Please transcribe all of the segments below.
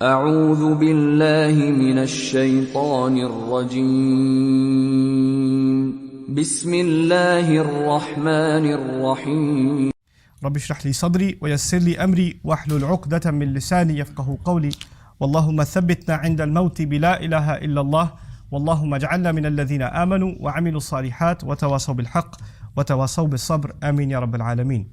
أعوذ بالله من الشيطان الرجيم بسم الله الرحمن الرحيم رب اشرح لي صدري ويسر لي أمري واحلل عقدة من لساني يفقه قولي واللهم ثبتنا عند الموت بلا إله إلا الله واللهم اجعلنا من الذين آمنوا وعملوا الصالحات وتواصوا بالحق وتواصوا بالصبر آمين يا رب العالمين.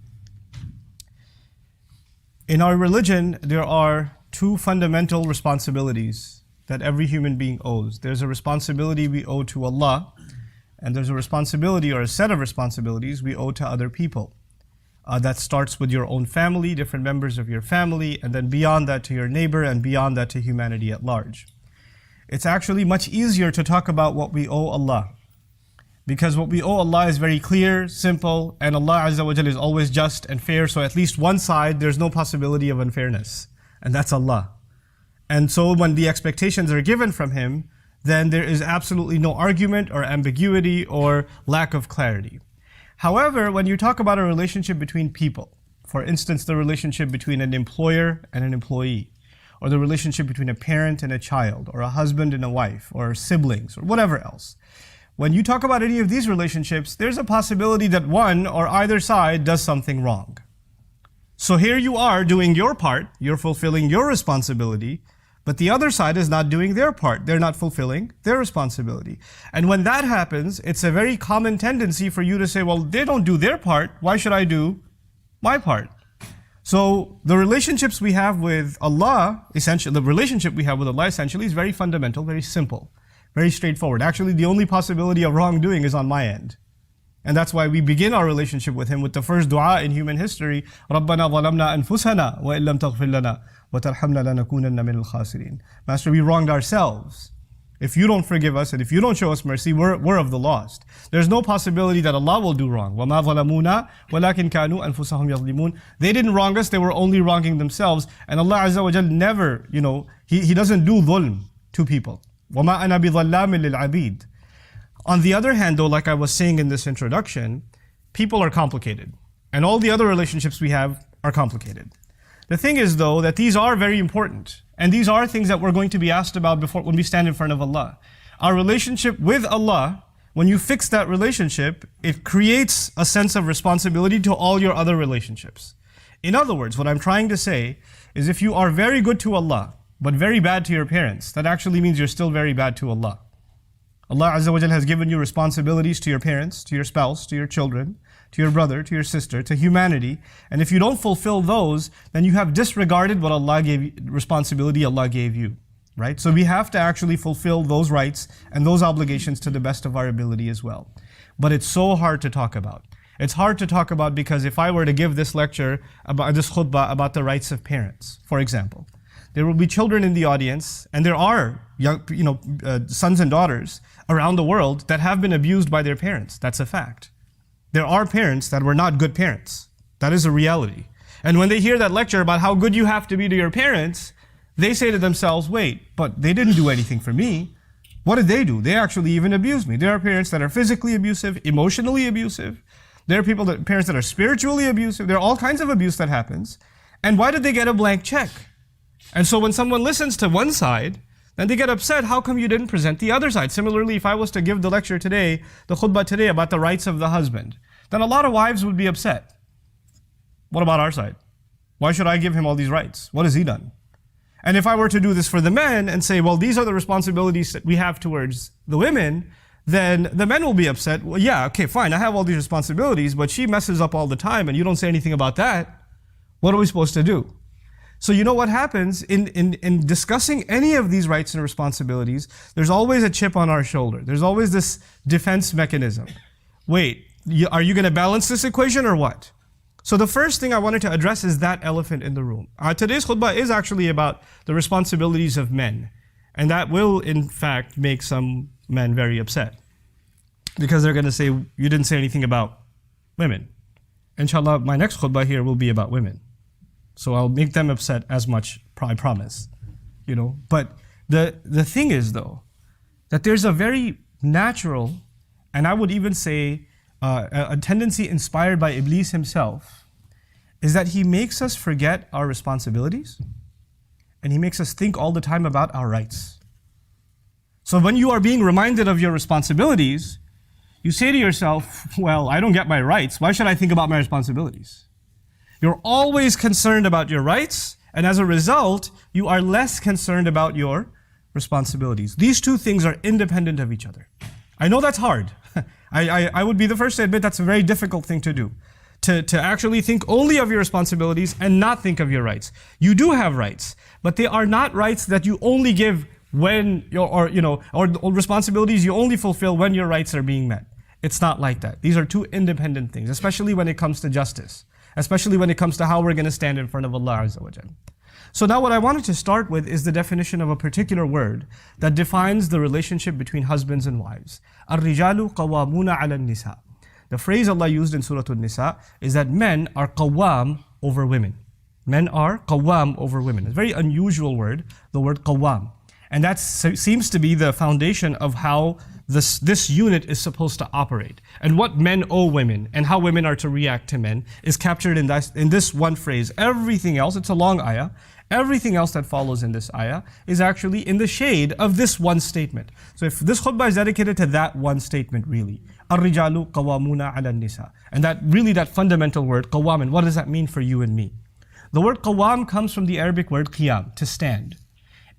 In our religion, there are two fundamental responsibilities that every human being owes. There's a responsibility we owe to Allah, and there's a responsibility or a set of responsibilities we owe to other people. That starts with your own family, different members of your family, and then beyond that to your neighbor, and beyond that to humanity at large. It's actually much easier to talk about what we owe Allah, because what we owe Allah is very clear, simple, and Allah Azza wa Jal is always just and fair, so at least one side there's no possibility of unfairness, and that's Allah. And so when the expectations are given from Him, then there is absolutely no argument or ambiguity or lack of clarity. However, when you talk about a relationship between people, for instance, the relationship between an employer and an employee, or the relationship between a parent and a child, or a husband and a wife, or siblings, or whatever else, when you talk about any of these relationships, there's a possibility that one or either side does something wrong. So here you are doing your part, you're fulfilling your responsibility, but the other side is not doing their part. They're not fulfilling their responsibility. And when that happens, it's a very common tendency for you to say, well, they don't do their part, why should I do my part? So the relationships we have with Allah, essentially, the relationship we have with Allah essentially is very fundamental, very simple, very straightforward. Actually, the only possibility of wrongdoing is on my end. And that's why we begin our relationship with Him with the first dua in human history, رَبَّنَا ظَلَمْنَا أَنفُسَنَا وَإِن لَمْ تَغْفِرْ لَنَا وَتَرْحَمْنَا لَنَكُونَنَّ مِنَ الْخَاسِرِينَ. Master, we wronged ourselves. If you don't forgive us and if you don't show us mercy, we're of the lost. There's no possibility that Allah will do wrong. وَمَا ظَلَمُونَا وَلَكِنْ كَانُوا أَنفُسَهُمْ يَظْلِمُونَ. They didn't wrong us, they were only wronging themselves. And Allah Azza wa Jal never, He doesn't do dhulm to people. وَمَا أَنَا بِظَلَّامٍ لِلْعَبِيدِ. On the other hand, though, like I was saying in this introduction, people are complicated. And all the other relationships we have are complicated. The thing is, though, that these are very important. And these are things that we're going to be asked about when we stand in front of Allah. Our relationship with Allah, when you fix that relationship, it creates a sense of responsibility to all your other relationships. In other words, what I'm trying to say is if you are very good to Allah, but very bad to your parents, that actually means you're still very bad to Allah. Allah Azza wa Jal has given you responsibilities to your parents, to your spouse, to your children, to your brother, to your sister, to humanity. And if you don't fulfill those, then you have disregarded what Allah gave you, responsibility Allah gave you. Right? So we have to actually fulfill those rights and those obligations to the best of our ability as well. But it's so hard to talk about. It's hard to talk about because if I were to give this lecture, this khutbah about the rights of parents, for example, there will be children in the audience, and there are young, sons and daughters around the world that have been abused by their parents. That's a fact. There are parents that were not good parents. That is a reality. And when they hear that lecture about how good you have to be to your parents, they say to themselves, wait, but they didn't do anything for me. What did they do? They actually even abused me. There are parents that are physically abusive, emotionally abusive. There are parents that are spiritually abusive. There are all kinds of abuse that happens. And why did they get a blank check? And so when someone listens to one side, then they get upset, how come you didn't present the other side? Similarly, if I was to give the lecture today, the khutbah today about the rights of the husband, then a lot of wives would be upset. What about our side? Why should I give him all these rights? What has he done? And if I were to do this for the men and say, well, these are the responsibilities that we have towards the women, then the men will be upset. Well, yeah, okay, fine, I have all these responsibilities, but she messes up all the time and you don't say anything about that. What are we supposed to do? So you know what happens in discussing any of these rights and responsibilities, there's always a chip on our shoulder. There's always this defense mechanism. Wait, are you going to balance this equation or what? So the first thing I wanted to address is that elephant in the room. Today's khutbah is actually about the responsibilities of men. And that will, in fact, make some men very upset. Because they're going to say, you didn't say anything about women. Inshallah, my next khutbah here will be about women. So I'll make them upset as much, I promise. But the thing is, though, that there's a very natural, and I would even say a tendency inspired by Iblis himself, is that he makes us forget our responsibilities and He makes us think all the time about our rights. So when you are being reminded of your responsibilities, you say to yourself, well, I don't get my rights. Why should I think about my responsibilities? You're always concerned about your rights, and as a result, you are less concerned about your responsibilities. These two things are independent of each other. I know that's hard. I would be the first to admit that's a very difficult thing to do. To actually think only of your responsibilities and not think of your rights. You do have rights, but they are not rights that you only give when or responsibilities you only fulfill when your rights are being met. It's not like that. These are two independent things, especially when it comes to justice, especially when it comes to how we're going to stand in front of Allah Azza wa Jal. So now what I wanted to start with is the definition of a particular word that defines the relationship between husbands and wives. Ar-rijalu qawwamuna 'ala an-nisa. The phrase Allah used in Surah An-Nisa is that men are qawwam over women. Men are qawwam over women. It's a very unusual word, the word qawwam. And that seems to be the foundation of how this unit is supposed to operate. And what men owe women and how women are to react to men is captured in this one phrase. Everything else, it's a long ayah, everything else that follows in this ayah is actually in the shade of this one statement. So if this khutbah is dedicated to that one statement really, Ar-rijalu qawwamuna 'ala an-nisa. And that fundamental word, qawwam, and what does that mean for you and me? The word qawwam comes from the Arabic word qiyam, to stand.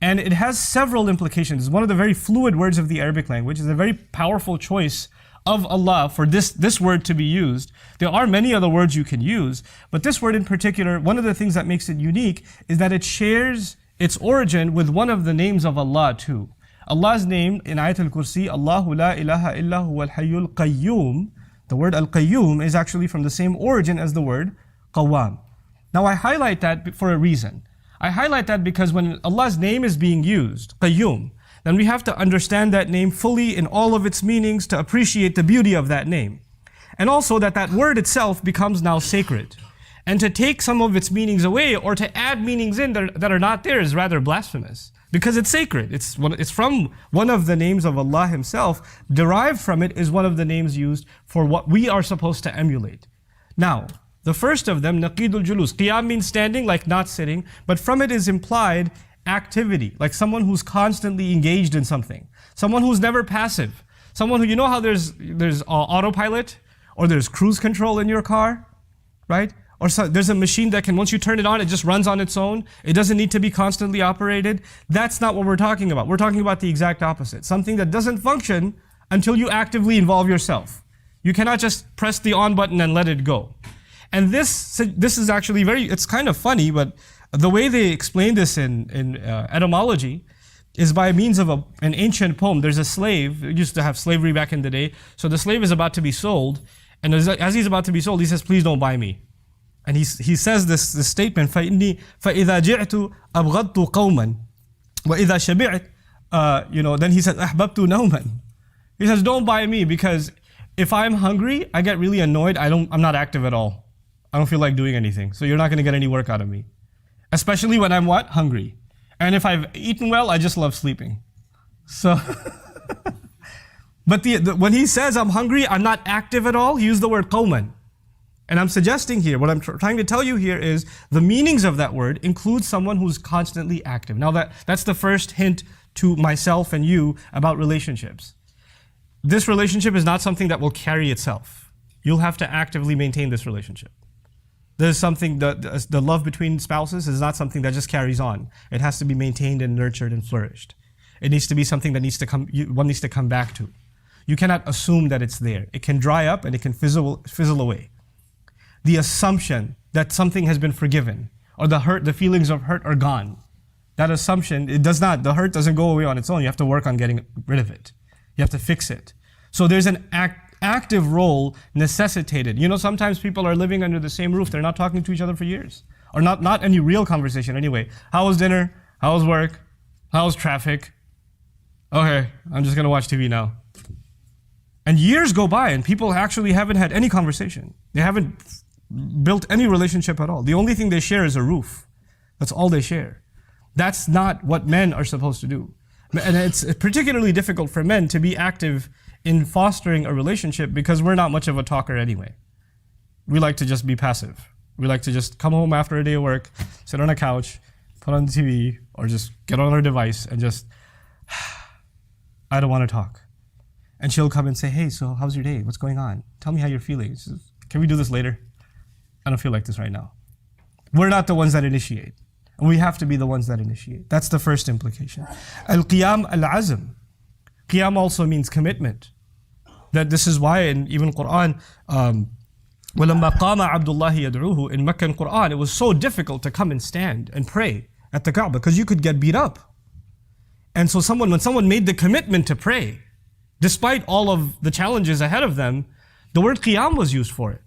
And it has several implications. It's one of the very fluid words of the Arabic language. It's a very powerful choice of Allah for this word to be used. There are many other words you can use, but this word in particular, one of the things that makes it unique is that it shares its origin with one of the names of Allah too. Allah's name in Ayat al-Kursi, Allahu la ilaha illa huwa al-hayyul qayyum. The word al-qayyum is actually from the same origin as the word qawwam. Now I highlight that for a reason. I highlight that because when Allah's name is being used, qayyum, then we have to understand that name fully in all of its meanings to appreciate the beauty of that name. And also that word itself becomes now sacred. And to take some of its meanings away or to add meanings in that are not there is rather blasphemous. Because it's sacred. It's from one of the names of Allah Himself. Derived from it is one of the names used for what we are supposed to emulate. Now, the first of them, naqidul julus. Qiyam means standing, like not sitting, but from it is implied activity, like someone who's constantly engaged in something. Someone who's never passive. Someone who, you know how there's autopilot or there's cruise control in your car, right? Or there's a machine that can, once you turn it on, it just runs on its own. It doesn't need to be constantly operated. That's not what we're talking about. We're talking about the exact opposite. Something that doesn't function until you actively involve yourself. You cannot just press the on button and let it go. And this is actually it's kind of funny, but the way they explain this in etymology is by means of an ancient poem. There's a slave, we used to have slavery back in the day. So the slave is about to be sold, and as he's about to be sold, he says, please don't buy me. And he says this statement, فَإِنِّي فَإِذَا جِعْتُ أَبْغَضْتُ قَوْمًا وَإِذَا شَبِعْتُ then he says, أَحْبَبْتُ نَوْمًا. He says, don't buy me, because if I'm hungry, I get really annoyed. I'm not active at all. I don't feel like doing anything. So you're not going to get any work out of me. Especially when I'm what? Hungry. And if I've eaten well, I just love sleeping. So, but when he says I'm hungry, I'm not active at all, he used the word qawman. And I'm suggesting here, what I'm trying to tell you here is the meanings of that word include someone who's constantly active. Now that's the first hint to myself and you about relationships. This relationship is not something that will carry itself. You'll have to actively maintain this relationship. There's something, the love between spouses is not something that just carries on. It has to be maintained and nurtured and flourished. It needs to be something that one needs to come back to. You cannot assume that it's there. It can dry up and it can fizzle away. The assumption that something has been forgiven or the feelings of hurt are gone. That assumption, the hurt doesn't go away on its own. You have to work on getting rid of it. You have to fix it. So there's an active role necessitated. You know, sometimes people are living under the same roof. They're not talking to each other for years. Or not any real conversation anyway. How was dinner? How was work? How was traffic? Okay, I'm just going to watch TV now. And years go by and people actually haven't had any conversation. They haven't built any relationship at all. The only thing they share is a roof. That's all they share. That's not what men are supposed to do. And it's particularly difficult for men to be active in fostering a relationship because we're not much of a talker anyway. We like to just be passive. We like to just come home after a day of work, sit on a couch, put on the TV, or just get on her device and just, I don't want to talk. And she'll come and say, hey, so how's your day? What's going on? Tell me how you're feeling. She says, can we do this later? I don't feel like this right now. We're not the ones that initiate. And we have to be the ones that initiate. That's the first implication. Al-qiyam al-azm. Qiyam also means commitment. That this is why in even Quran, وَلَمَّا قَامَ عَبْدُ اللَّهِ يَدْعُوهُ, in Meccan Quran, it was so difficult to come and stand and pray at the Kaaba because you could get beat up. And so when someone made the commitment to pray, despite all of the challenges ahead of them, the word qiyam was used for it.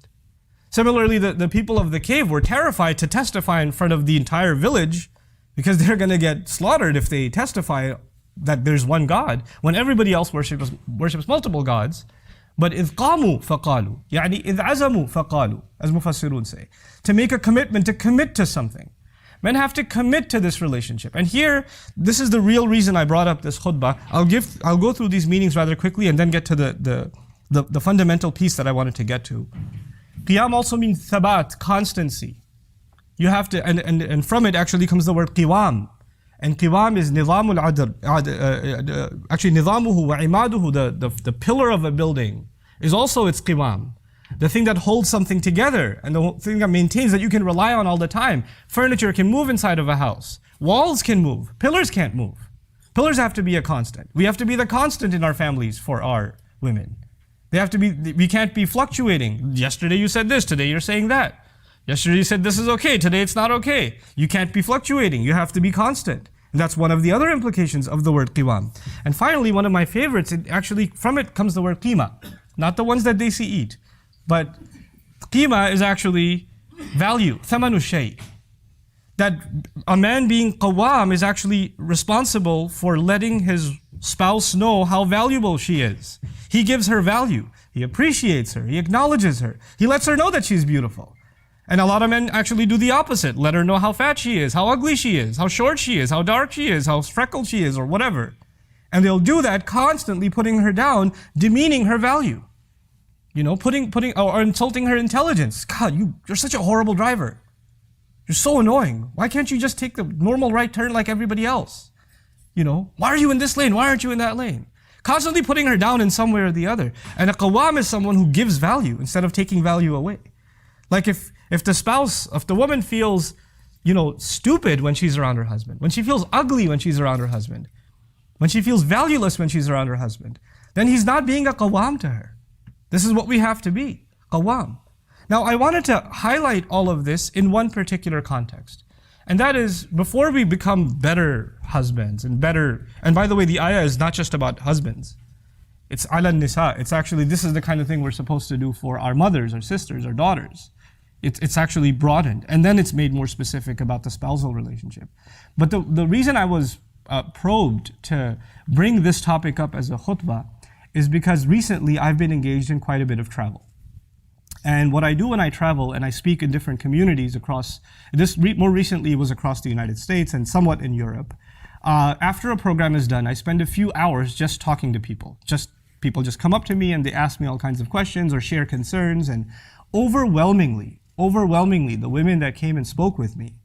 Similarly, the people of the cave were terrified to testify in front of the entire village because they're going to get slaughtered if they testify that there's one God, when everybody else worships multiple gods. But إِذْ قَامُوا فَقَالُوا, يعني إِذْ عَزَمُوا فَقَالُوا, as Mufassirun say. To make a commitment, to commit to something. Men have to commit to this relationship. And here, this is the real reason I brought up this khutbah. I'll go through these meanings rather quickly and then get to the fundamental piece that I wanted to get to. Qiyam also means thabat, constancy. You have to, and from it actually comes the word qiwam. And qiwam is nizamul adr. Actually, nizamuhu wa imaduhu, the pillar of a building, is also its qiwam. The thing that holds something together and the thing that maintains, that you can rely on all the time. Furniture can move inside of a house. Walls can move. Pillars can't move. Pillars have to be a constant. We have to be the constant in our families for our women. They have to be, we can't be fluctuating. Yesterday you said this, today you're saying that. Yesterday you said this is okay, today it's not okay. You can't be fluctuating, you have to be constant. And that's one of the other implications of the word qiwam. And finally, one of my favorites, from it comes the word qima. Not the ones that they see eat. But qima is actually value, thamanu shay. That a man being qawam is actually responsible for letting his spouse know how valuable she is. He gives her value. He appreciates her. He acknowledges her. He lets her know that she's beautiful. And a lot of men actually do the opposite. Let her know how fat she is, how ugly she is, how short she is, how dark she is, how freckled she is, or whatever. And they'll do that constantly, putting her down, demeaning her value. You know, or insulting her intelligence. God, you're such a horrible driver. You're so annoying. Why can't you just take the normal right turn like everybody else? You know, why are you in this lane? Why aren't you in that lane? Constantly putting her down in some way or the other. And a qawam is someone who gives value instead of taking value away. Like if the woman feels, stupid when she's around her husband, when she feels ugly when she's around her husband, when she feels valueless when she's around her husband, then he's not being a qawam to her. This is what we have to be, qawam. Now I wanted to highlight all of this in one particular context. And that is, before we become better husbands and by the way, the ayah is not just about husbands. It's ala nisa. It's actually, this is the kind of thing we're supposed to do for our mothers, our sisters, our daughters. It's actually broadened. And then it's made more specific about the spousal relationship. But the reason I was probed to bring this topic up as a khutbah is because recently I've been engaged in quite a bit of travel. And what I do when I travel and I speak in different communities more recently it was across the United States and somewhat in Europe. After a program is done, I spend a few hours just talking to people. People just come up to me and they ask me all kinds of questions or share concerns. And overwhelmingly, the women that came and spoke with me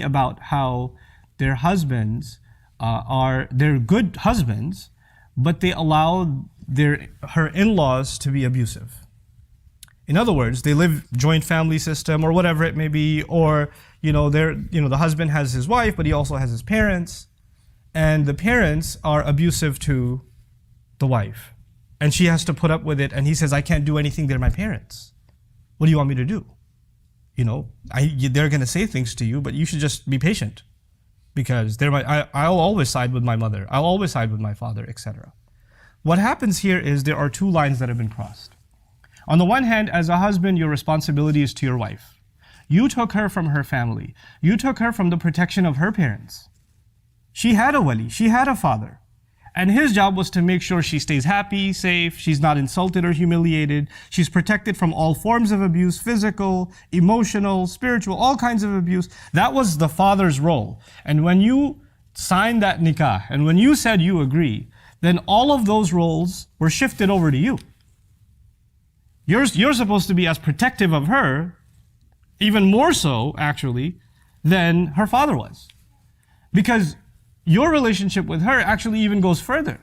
about how their husbands they're good husbands, but they allow her in-laws to be abusive. In other words, they live joint family system or whatever it may be, or the husband has his wife, but he also has his parents, and the parents are abusive to the wife, and she has to put up with it. And he says, "I can't do anything. They're my parents. What do you want me to do? They're going to say things to you, but you should just be patient, because I'll always side with my mother. I'll always side with my father, etc." What happens here is there are two lines that have been crossed. On the one hand, as a husband, your responsibility is to your wife. You took her from her family. You took her from the protection of her parents. She had a wali, she had a father. And his job was to make sure she stays happy, safe, she's not insulted or humiliated, she's protected from all forms of abuse, physical, emotional, spiritual, all kinds of abuse. That was the father's role. And when you signed that nikah, and when you said you agree, then all of those roles were shifted over to you. You're supposed to be as protective of her, even more so, actually, than her father was. Because your relationship with her actually even goes further.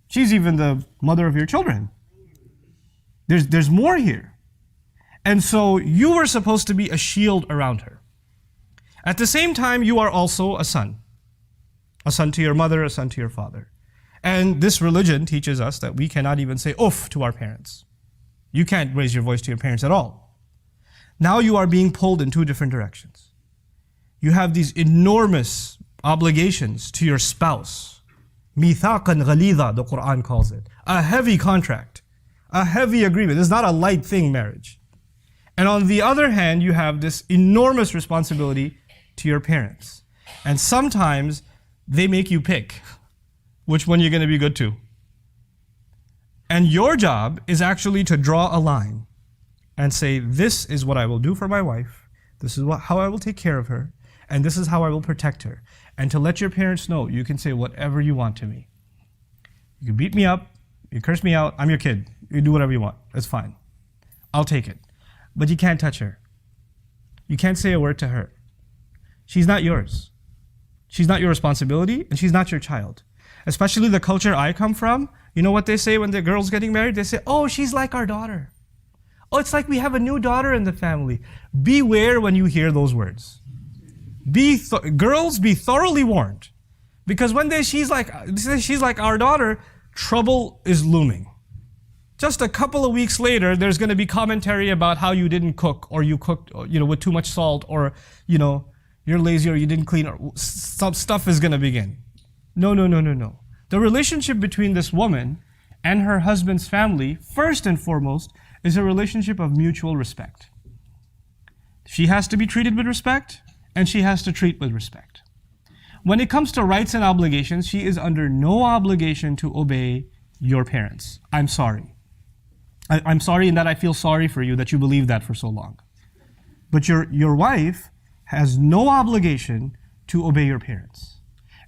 She's even the mother of your children. There's more here. And so you were supposed to be a shield around her. At the same time, you are also a son. A son to your mother, a son to your father. And this religion teaches us that we cannot even say oof to our parents. You can't raise your voice to your parents at all. Now you are being pulled in two different directions. You have these enormous obligations to your spouse. Mithaqan ghalidha, the Quran calls it. A heavy contract, a heavy agreement. It's not a light thing, marriage. And on the other hand, you have this enormous responsibility to your parents. And sometimes they make you pick which one you're going to be good to. And your job is actually to draw a line and say, this is what I will do for my wife. This is how I will take care of her. And this is how I will protect her. And to let your parents know, you can say whatever you want to me. You can beat me up, you curse me out, I'm your kid. You do whatever you want, that's fine. I'll take it. But you can't touch her. You can't say a word to her. She's not yours. She's not your responsibility, and she's not your child. Especially the culture I come from, you know what they say when the girl's getting married? They say, oh, she's like our daughter. Oh, it's like we have a new daughter in the family. Beware when you hear those words. Girls, be thoroughly warned. Because when they she's like our daughter, trouble is looming. Just a couple of weeks later, there's going to be commentary about how you didn't cook, or you cooked, with too much salt, or you're lazy, or you didn't clean, or some stuff is going to begin. No. The relationship between this woman and her husband's family, first and foremost, is a relationship of mutual respect. She has to be treated with respect, and she has to treat with respect. When it comes to rights and obligations, she is under no obligation to obey your parents. I'm sorry. I'm sorry in that I feel sorry for you that you believed that for so long. But your wife has no obligation to obey your parents.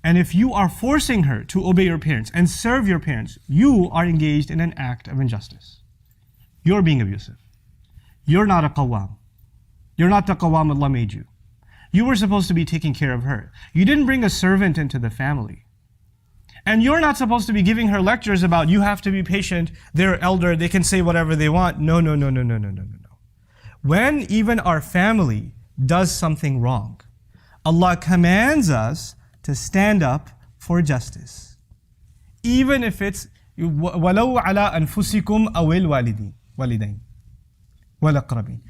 And if you are forcing her to obey your parents and serve your parents, you are engaged in an act of injustice. You're being abusive. You're not a qawwam. You're not the qawwam Allah made you. You were supposed to be taking care of her. You didn't bring a servant into the family. And you're not supposed to be giving her lectures about you have to be patient, they're elder, they can say whatever they want. No. When even our family does something wrong, Allah commands us to stand up for justice. Even if it's وَلَوْ عَلَىٰ أَنفُسِكُمْ أَوِ الْوَالِدَيْنِ وَالْأَقْرَبِينَ.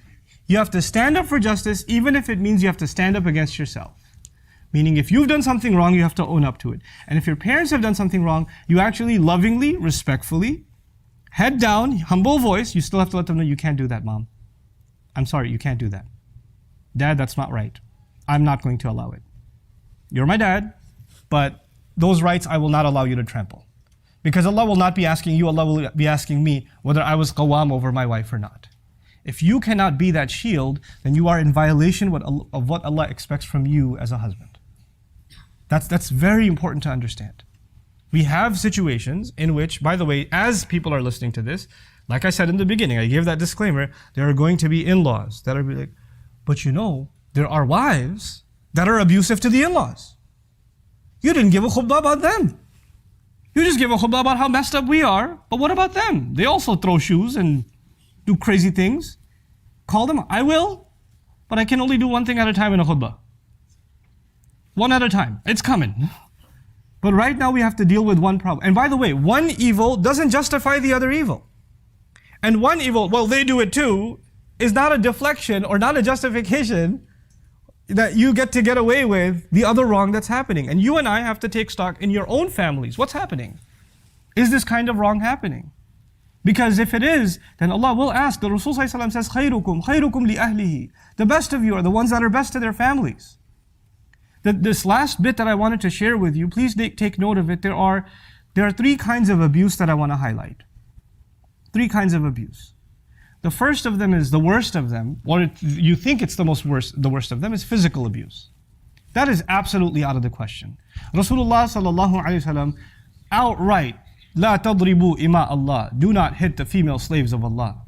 You have to stand up for justice, even if it means you have to stand up against yourself. Meaning if you've done something wrong, you have to own up to it. And if your parents have done something wrong, you actually lovingly, respectfully, head down, humble voice, you still have to let them know, you can't do that, Mom. I'm sorry, you can't do that. Dad, that's not right. I'm not going to allow it. You're my dad, but those rights I will not allow you to trample. Because Allah will not be asking you, Allah will be asking me whether I was qawwam over my wife or not. If you cannot be that shield, then you are in violation of what Allah expects from you as a husband. That's very important to understand. We have situations in which, by the way, as people are listening to this, like I said in the beginning, I gave that disclaimer, there are going to be in-laws that are like, but there are wives that are abusive to the in-laws. You didn't give a khutbah about them. You just give a khutbah about how messed up we are, but what about them? They also throw shoes and do crazy things. Call them. I will, but I can only do one thing at a time in a khutbah. One at a time. It's coming. But right now we have to deal with one problem. And by the way, one evil doesn't justify the other evil. And one evil, well, they do it too, is not a deflection or not a justification that you get away with the other wrong that's happening. And you and I have to take stock in your own families. What's happening? Is this kind of wrong happening? Because if it is, then Allah will ask. The Rasul says, خَيْرُكُمْ لِأَهْلِهِ. The best of you are the ones that are best to their families. This last bit that I wanted to share with you, please take note of it. There are three kinds of abuse that I want to highlight. Three kinds of abuse. The first of them is the worst of them, or you think it's the worst of them, is physical abuse. That is absolutely out of the question. Rasulullah sallallahu alaihi wasallam outright, لا تضربوا إماء Allah, do not hit the female slaves of Allah.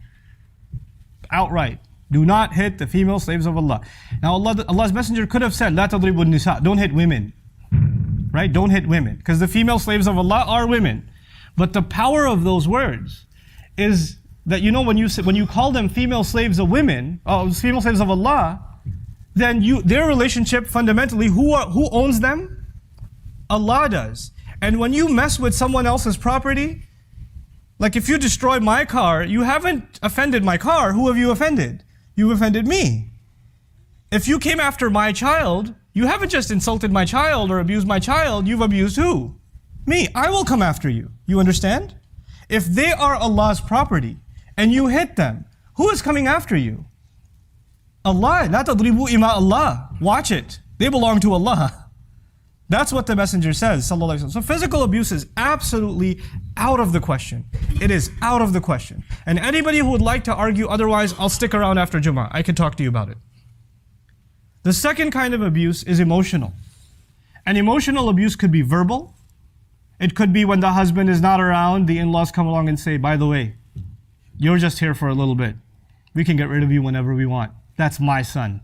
Outright, do not hit the female slaves of Allah. Now Allah's Messenger could have said, لا تضربوا النساء, don't hit women. right? Don't hit women. Because the female slaves of Allah are women. But the power of those words is that, you know, when you call them female slaves of women, female slaves of Allah, then their relationship fundamentally, who owns them? Allah does. And when you mess with someone else's property, like if you destroy my car, you haven't offended my car. Who have you offended? You offended me. If you came after my child, you haven't just insulted my child or abused my child, you've abused who? Me. I will come after you. You understand? If they are Allah's property and you hit them, who is coming after you? Allah. La tadribu ima Allah. Watch it. They belong to Allah. That's what the Messenger says, sallallahu alaihi wasallam. So physical abuse is absolutely out of the question. It is out of the question. And anybody who would like to argue otherwise, I'll stick around after Jummah. I can talk to you about it. The second kind of abuse is emotional. And emotional abuse could be verbal. It could be when the husband is not around, the in-laws come along and say, by the way, you're just here for a little bit. We can get rid of you whenever we want. That's my son.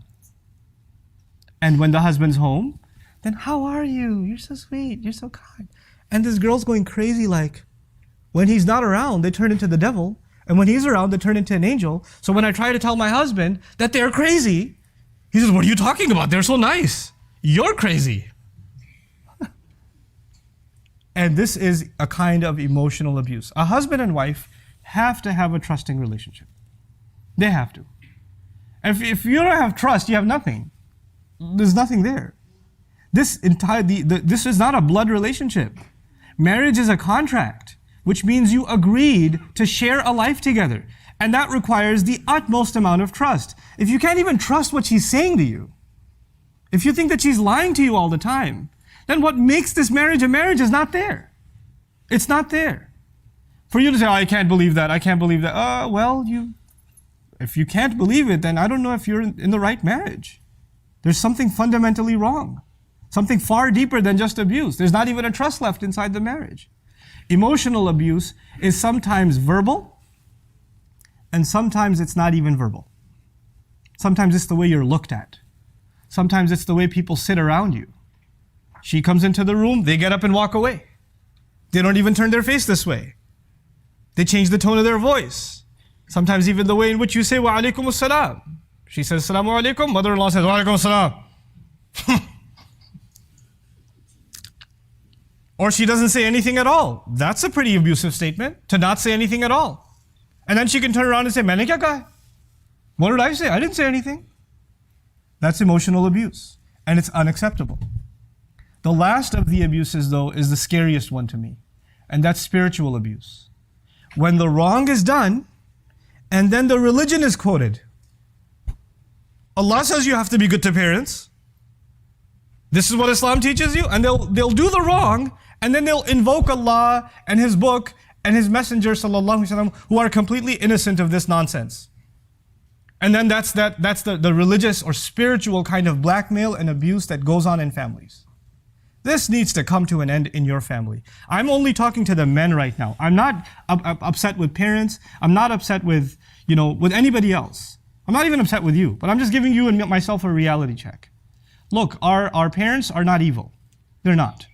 And when the husband's home, then how are you? You're so sweet. You're so kind. And this girl's going crazy like, when he's not around, they turn into the devil. And when he's around, they turn into an angel. So when I try to tell my husband that they're crazy, he says, what are you talking about? They're so nice. You're crazy. And this is a kind of emotional abuse. A husband and wife have to have a trusting relationship. They have to. If you don't have trust, you have nothing. There's nothing there. This is not a blood relationship. Marriage is a contract, which means you agreed to share a life together. And that requires the utmost amount of trust. If you can't even trust what she's saying to you, if you think that she's lying to you all the time, then what makes this marriage a marriage is not there. It's not there. For you to say, oh, I can't believe that, I can't believe that. If you can't believe it, then I don't know if you're in the right marriage. There's something fundamentally wrong. Something far deeper than just abuse. There's not even a trust left inside the marriage. Emotional abuse is sometimes verbal, and sometimes it's not even verbal. Sometimes it's the way you're looked at. Sometimes it's the way people sit around you. She comes into the room, they get up and walk away. They don't even turn their face this way. They change the tone of their voice. Sometimes even the way in which you say, wa alaikum assalam. She says, assalamu alaikum. Mother-in-law says, wa alaikum assalam. Or she doesn't say anything at all. That's a pretty abusive statement, to not say anything at all. And then she can turn around and say, Maine kya kaha? What did I say? I didn't say anything. That's emotional abuse. And it's unacceptable. The last of the abuses, though, is the scariest one to me. And that's spiritual abuse. When the wrong is done, and then the religion is quoted. Allah says you have to be good to parents. This is what Islam teaches you. And they'll do the wrong, and then they'll invoke Allah and His book and His Messenger sallallahu alaihi wasallam, who are completely innocent of this nonsense. And then that's the religious or spiritual kind of blackmail and abuse that goes on in families. This needs to come to an end in your family. I'm only talking to the men right now. I'm not upset with parents. I'm not upset with anybody else. I'm not even upset with you, but I'm just giving you and myself a reality check. Look, our parents are not evil. They're not.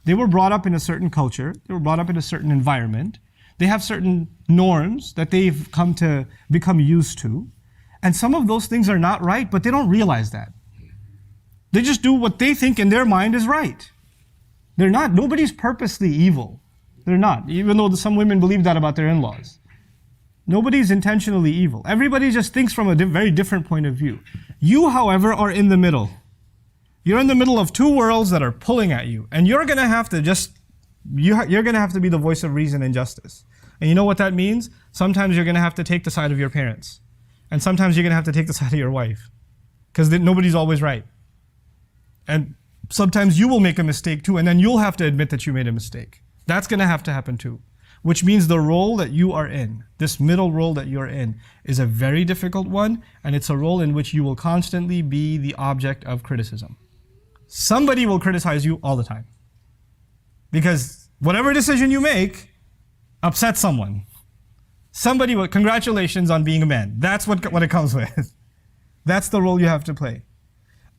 They were brought up in a certain culture. They were brought up in a certain environment. They have certain norms that they've come to become used to. And some of those things are not right, but they don't realize that. They just do what they think in their mind is right. They're not. Nobody's purposely evil. They're not. Even though some women believe that about their in-laws. Nobody's intentionally evil. Everybody just thinks from a very different point of view. You, however, are in the middle. You're in the middle of two worlds that are pulling at you. And you're going to have to you're going to have to be the voice of reason and justice. And you know what that means? Sometimes you're going to have to take the side of your parents. And sometimes you're going to have to take the side of your wife. Because nobody's always right. And sometimes you will make a mistake too, and then you'll have to admit that you made a mistake. That's going to have to happen too. Which means the role that you are in, this middle role that you're in, is a very difficult one, and it's a role in which you will constantly be the object of criticism. Somebody will criticize you all the time. Because whatever decision you make upsets someone. Somebody will, congratulations on being a man. That's what it comes with. That's the role you have to play.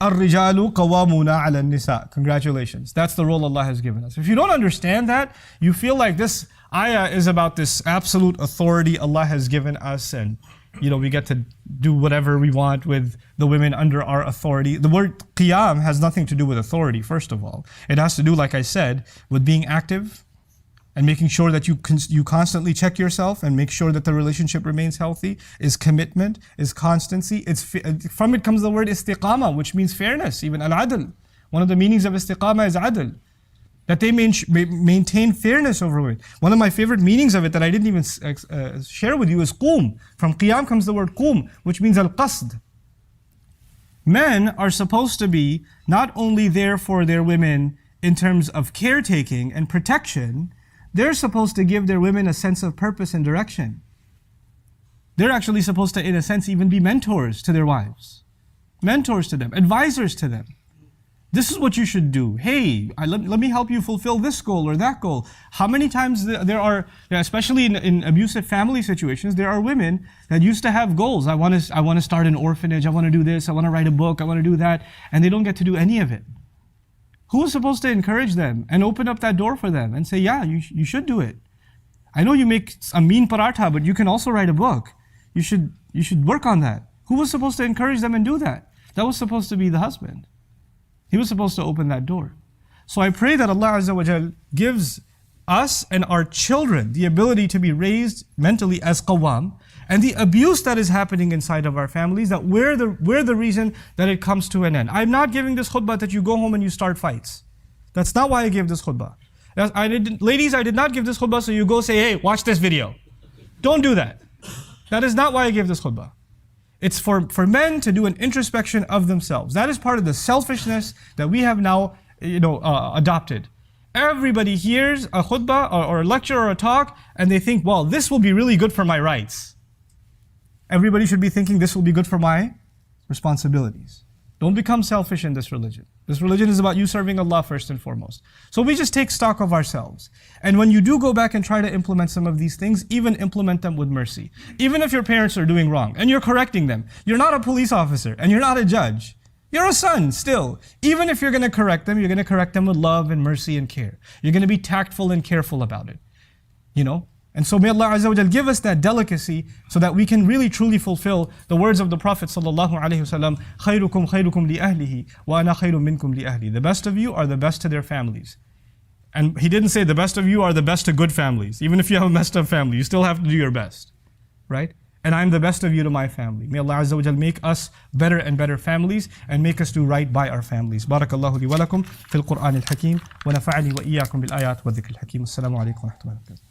الرجال قوامون على النساء. Congratulations. That's the role Allah has given us. If you don't understand that, you feel like this ayah is about this absolute authority Allah has given us, and we get to do whatever we want with the women under our authority. The word qiyam has nothing to do with authority, first of all. It has to do, like I said, with being active and making sure that you constantly check yourself and make sure that the relationship remains healthy, is commitment, is constancy. From it comes the word istiqama, which means fairness, even al-adl. One of the meanings of istiqama is adl, that they maintain fairness over women. One of my favorite meanings of it that I didn't even share with you is qum. From qiyam comes the word qum, which means al-qasd. Men are supposed to be not only there for their women in terms of caretaking and protection, they're supposed to give their women a sense of purpose and direction. They're actually supposed to, in a sense, even be mentors to their wives. Mentors to them, advisors to them. This is what you should do. Hey, let me help you fulfill this goal or that goal. How many times there are, especially in abusive family situations, there are women that used to have goals. I want to start an orphanage. I want to do this. I want to write a book. I want to do that. And they don't get to do any of it. Who is supposed to encourage them and open up that door for them and say, yeah, you should do it. I know you make a mean paratha, but you can also write a book. You should work on that. Who was supposed to encourage them and do that? That was supposed to be the husband. He was supposed to open that door. So I pray that Allah Azza wa Jal gives us and our children the ability to be raised mentally as qawwam, and the abuse that is happening inside of our families, that we're the reason that it comes to an end. I'm not giving this khutbah that you go home and you start fights. That's not why I gave this khutbah. Ladies, I did not give this khutbah so you go say, hey, watch this video. Don't do that. That is not why I gave this khutbah. It's for men to do an introspection of themselves. That is part of the selfishness that we have now adopted. Everybody hears a khutbah or a lecture or a talk and they think, well, this will be really good for my rights. Everybody should be thinking this will be good for my responsibilities. Don't become selfish in this religion. This religion is about you serving Allah first and foremost. So we just take stock of ourselves. And when you do go back and try to implement some of these things, even implement them with mercy. Even if your parents are doing wrong and you're correcting them, you're not a police officer and you're not a judge. You're a son still. Even if you're going to correct them, you're going to correct them with love and mercy and care. You're going to be tactful and careful about it. And so may Allah Azza wa Jal give us that delicacy so that we can really truly fulfill the words of the Prophet sallallahu alaihi wasallam, خَيْرُكُمْ خَيْرُكُمْ لِأَهْلِهِ وَأَنَا خَيْرٌ مِنْكُمْ لِأَهْلِي. The best of you are the best to their families. And he didn't say the best of you are the best to good families. Even if you have a messed up family, you still have to do your best. Right? And I'm the best of you to my family. May Allah Azza wa Jal make us better and better families and make us do right by our families. Barakallahu li wa lakum fil Qur'an al-Hakim wa nafa'ani wa iyyakum bil ayat wa dhikr al-Hakim. Assalamu alaikum wa rahmatullahi wa barakatuh.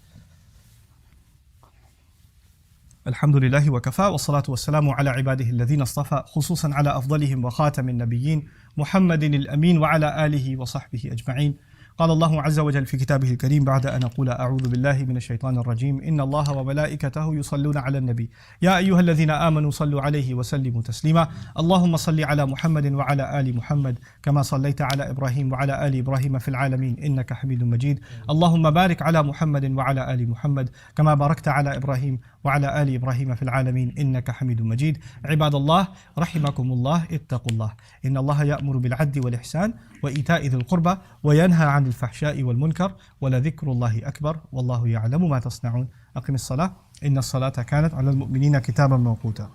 الحمد لله وكفى والصلاة والسلام على عباده الذين اصطفى خصوصا على أفضلهم وخاتم النبيين محمد الأمين وعلى آله وصحبه أجمعين. قال الله عز وجل في كتابه الكريم بعد أن أقول أعوذ بالله من الشيطان الرجيم إن الله وملائكته يصلون على النبي يا أيها الذين آمنوا صلوا عليه وسلموا تسليما اللهم صل على محمد وعلى آل محمد كما صليت على إبراهيم وعلى آل إبراهيم في العالمين إنك حميد مجيد اللهم بارك على محمد وعلى آل محمد كما باركت على إبراهيم وعلى آل إبراهيم في العالمين إنك حميد مجيد. عباد الله رحمكم الله اتقوا الله إن الله يأمر بالعدل والإحسان وإيتاء ذي القربى وينهى عن الفحشاء والمنكر ولذكر الله أكبر والله يعلم ما تصنعون. أقم الصلاة إن الصلاة كانت على المؤمنين كتابا موقوتا.